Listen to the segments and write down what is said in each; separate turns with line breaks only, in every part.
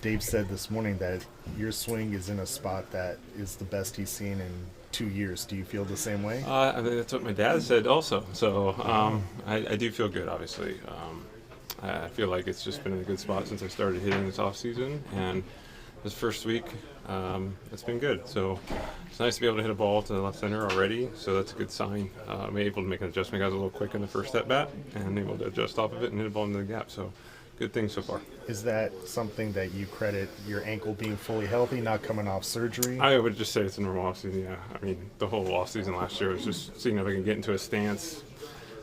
Dave said this morning that your swing is in a spot that is the best he's seen in 2 years. Do you feel the same way?
I mean, that's what my dad said also. So I do feel good, obviously. I feel like it's just been in a good spot since I started hitting this offseason. And this first week, it's been good. So it's nice to be able to hit a ball to the left center already. So that's a good sign. I'm able to make an adjustment. I was a little quick in the first at bat and able to adjust off of it and hit a ball into the gap. So good things so far.
Is that something that you credit your ankle being fully healthy, not coming off surgery?
I would just say it's a normal offseason, yeah. I mean, the whole offseason last year was just seeing if I can get into a stance.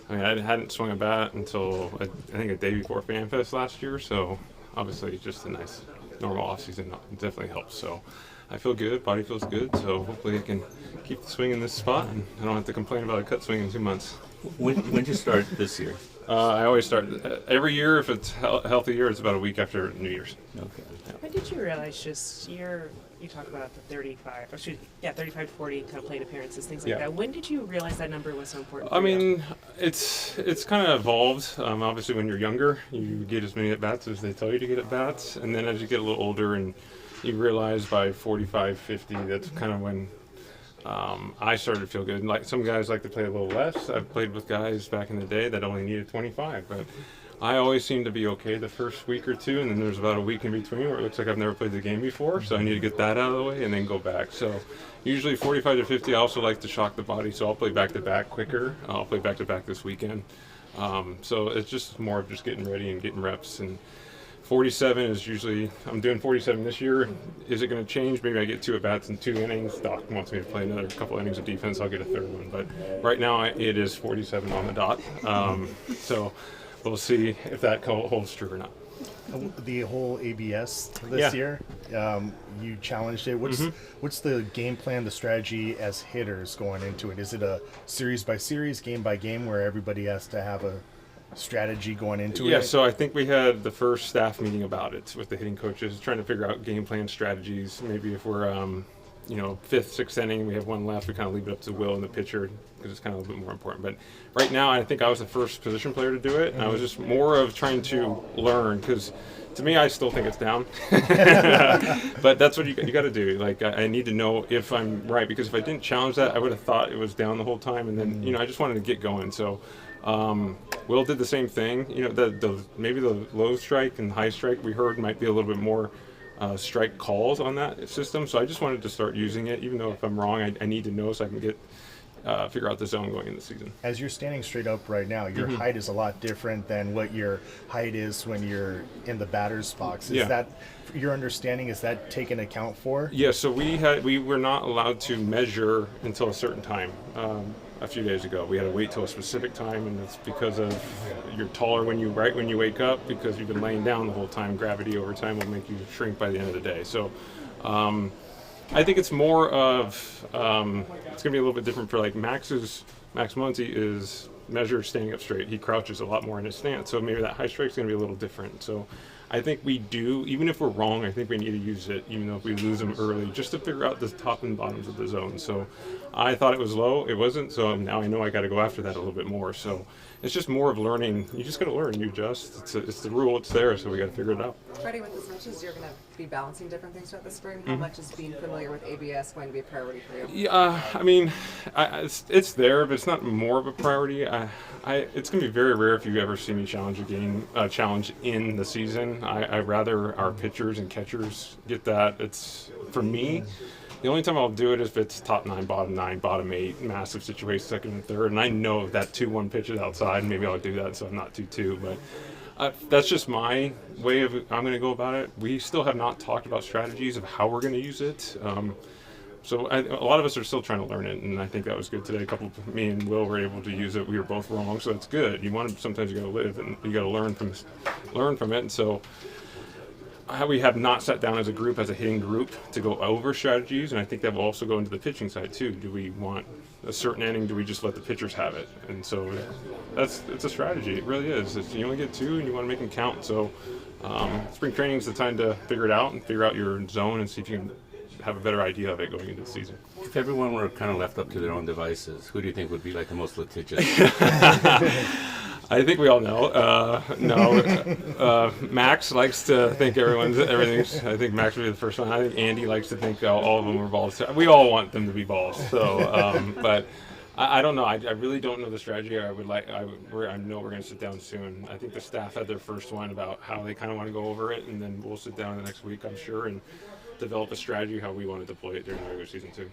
I mean, I hadn't swung a bat until, I think, a day before FanFest last year, so obviously just a nice normal offseason definitely helps. So I feel good, body feels good, so hopefully I can keep the swing in this spot and I don't have to complain about a cut swing in 2 months.
When did you start this year?
I always start every year. If it's a healthy year, it's about a week after New Year's.
Okay.
When did you realize just you talk about the 35 to 40 kind of plate appearances, things like that. When did you realize that number was so important for you?
mean, it's kind of evolved. Obviously, when you're younger, you get as many at-bats as they tell you to get at-bats. And then as you get a little older and you realize by 45, 50, that's kind of when I started to feel good. Like some guys like to play a little less. I've played with guys back in the day that only needed 25, but I always seem to be okay the first week or two, and then there's about a week in between where it looks like I've never played the game before, so I need to get that out of the way and then go back. So usually 45 to 50, I also like to shock the body, so I'll play back-to-back quicker. I'll play back-to-back this weekend. So it's just more of just getting ready and getting reps. And 47 is usually, I'm doing 47 this year. Is it going to change? Maybe I get 2 at-bats in 2 innings. Doc wants me to play another couple innings of defense. I'll get a third one. But right now it is 47 on the dot. So we'll see if that holds true or not.
The whole ABS this year, you challenged it. What's the game plan, the strategy as hitters going into it? Is it a series by series, game by game, where everybody has to have a strategy going into it?
Yeah, so I think we had the first staff meeting about it with the hitting coaches, trying to figure out game plan strategies. Maybe if we're, 5th, 6th inning, we have one left, we kind of leave it up to Will and the pitcher because it's kind of a little bit more important. But right now, I think I was the first position player to do it, and I was just more of trying to learn because to me, I still think it's down. But that's what you got to do. Like, I need to know if I'm right, because if I didn't challenge that, I would have thought it was down the whole time, and then, I just wanted to get going. So Will did the same thing. Maybe the low strike and high strike we heard might be a little bit more strike calls on that system. So I just wanted to start using it, even though if I'm wrong, I need to know so I can figure out the zone going into the season.
As you're standing straight up right now, your height is a lot different than what your height is when you're in the batter's box. Is that your understanding? Is that taken account for?
Yeah, so we were not allowed to measure until a certain time. A few days ago, we had to wait till a specific time, and it's because of you're taller when you wake up, because you've been laying down the whole time. Gravity over time will make you shrink by the end of the day. So I think it's more of it's going to be a little bit different for like Max Muncy is measured standing up straight. He crouches a lot more in his stance, so maybe that high strike's going to be a little different. So I think we do, even if we're wrong, I think we need to use it, even though if we lose them early, just to figure out the top and bottoms of the zone. So I thought it was low, it wasn't, so now I know I got to go after that a little bit more. So it's just more of learning. You just got to learn, you adjust. It's the rule, it's there, so we got to figure it out.
Freddie, with as much as you're going to be balancing different things throughout the spring, how much is being familiar with ABS going to be a priority for you?
Yeah, I mean, it's there, but it's not more of a priority. It's going to be very rare if you ever see me challenge challenge in the season. I rather our pitchers and catchers get that. It's, for me, the only time I'll do it is if it's top 9, bottom 8, massive situation, second and third, and I know if that 2-1 pitch is outside, maybe I'll do that so I'm not 2-2, but that's just my way of I'm going to go about it. We still have not talked about strategies of how we're going to use it. So a lot of us are still trying to learn it, and I think that was good today. Me and Will were able to use it. We were both wrong, so that's good. Sometimes you got to live, and you got to learn from it. And so we have not sat down as a group, as a hitting group, to go over strategies, and I think that will also go into the pitching side too. Do we want a certain inning? Do we just let the pitchers have it? And so it's a strategy. It really is. You only get 2, and you want to make them count. So spring training is the time to figure it out and figure out your zone and see if you can have a better idea of it going into the season.
If everyone were kind of left up to their own devices, who do you think would be like the most litigious?
I think we all know. No, Max likes to think everything's. I think Max would be the first one. I think Andy likes to think all of them are balls. We all want them to be balls. So, but I don't know. I really don't know the strategy. I know we're going to sit down soon. I think the staff had their first one about how they kind of want to go over it, and then we'll sit down the next week, I'm sure, and develop a strategy how we want to deploy it during the regular season too.